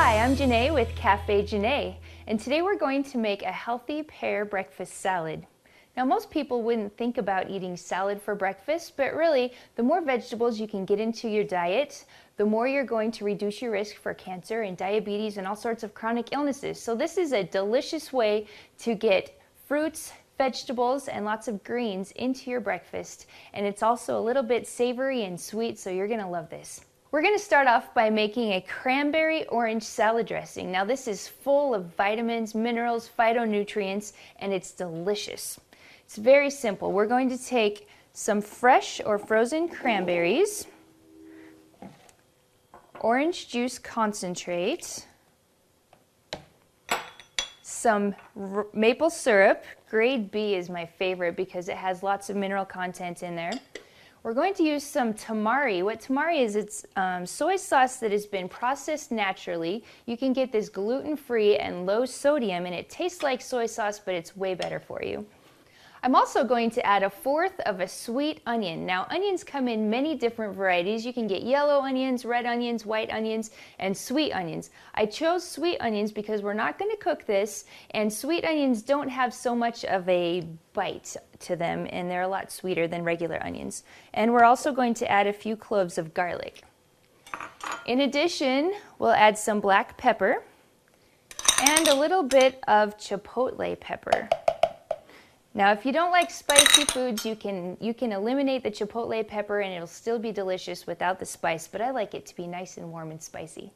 Hi, I'm Janae with Cafe Janae, and today we're going to make a healthy pear breakfast salad. Now, most people wouldn't think about eating salad for breakfast, but really, the more vegetables you can get into your diet, the more you're going to reduce your risk for cancer and diabetes and all sorts of chronic illnesses. So this is a delicious way to get fruits, vegetables, and lots of greens into your breakfast, and it's also a little bit savory and sweet, so you're gonna love this. We're going to start off by making a cranberry orange salad dressing. Now this is full of vitamins, minerals, phytonutrients, and it's delicious. It's very simple. We're going to take some fresh or frozen cranberries, orange juice concentrate, some maple syrup. Grade B is my favorite because it has lots of mineral content in there. We're going to use some tamari. What tamari is, it's soy sauce that has been processed naturally. You can get this gluten-free and low sodium, and it tastes like soy sauce, but it's way better for you. I'm also going to add 1/4 of a sweet onion. Now, onions come in many different varieties. You can get yellow onions, red onions, white onions, and sweet onions. I chose sweet onions because we're not going to cook this, and sweet onions don't have so much of a bite to them, and they're a lot sweeter than regular onions. And we're also going to add a few cloves of garlic. In addition, we'll add some black pepper and a little bit of chipotle pepper. Now, if you don't like spicy foods, you can eliminate the chipotle pepper and it'll still be delicious without the spice, but I like it to be nice and warm and spicy.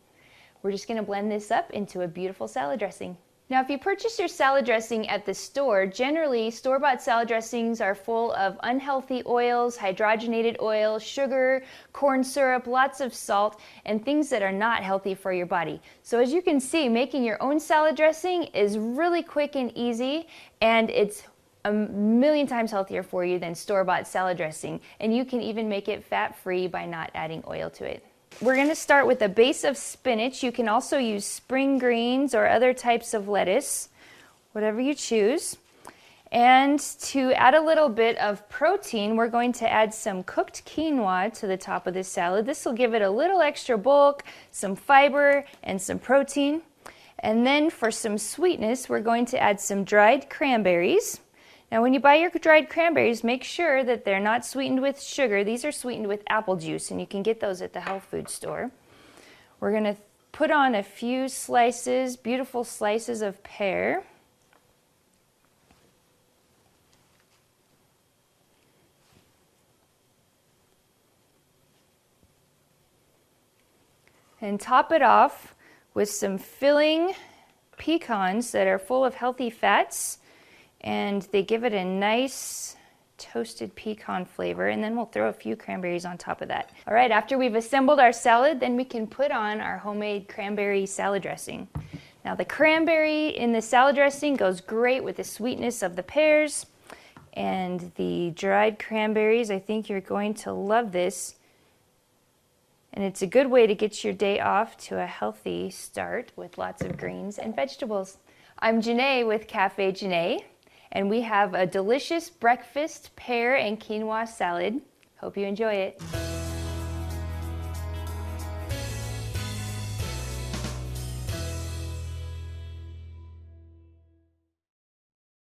We're just going to blend this up into a beautiful salad dressing. Now, if you purchase your salad dressing at the store, generally store-bought salad dressings are full of unhealthy oils, hydrogenated oil, sugar, corn syrup, lots of salt, and things that are not healthy for your body. So as you can see, making your own salad dressing is really quick and easy, and it's a million times healthier for you than store-bought salad dressing, and you can even make it fat-free by not adding oil to it. We're going to start with a base of spinach. You can also use spring greens or other types of lettuce, whatever you choose. And to add a little bit of protein, we're going to add some cooked quinoa to the top of this salad. This will give it a little extra bulk, some fiber, and some protein. And then for some sweetness, we're going to add some dried cranberries. Now, when you buy your dried cranberries, make sure that they're not sweetened with sugar. These are sweetened with apple juice, and you can get those at the health food store. We're going to put on a few slices, beautiful slices of pear. And top it off with some filling pecans that are full of healthy fats, and they give it a nice toasted pecan flavor, and then we'll throw a few cranberries on top of that. All right, after we've assembled our salad, then we can put on our homemade cranberry salad dressing. Now, the cranberry in the salad dressing goes great with the sweetness of the pears and the dried cranberries. I think you're going to love this, and it's a good way to get your day off to a healthy start with lots of greens and vegetables. I'm Janae with Cafe Janae, and we have a delicious breakfast pear and quinoa salad. Hope you enjoy it.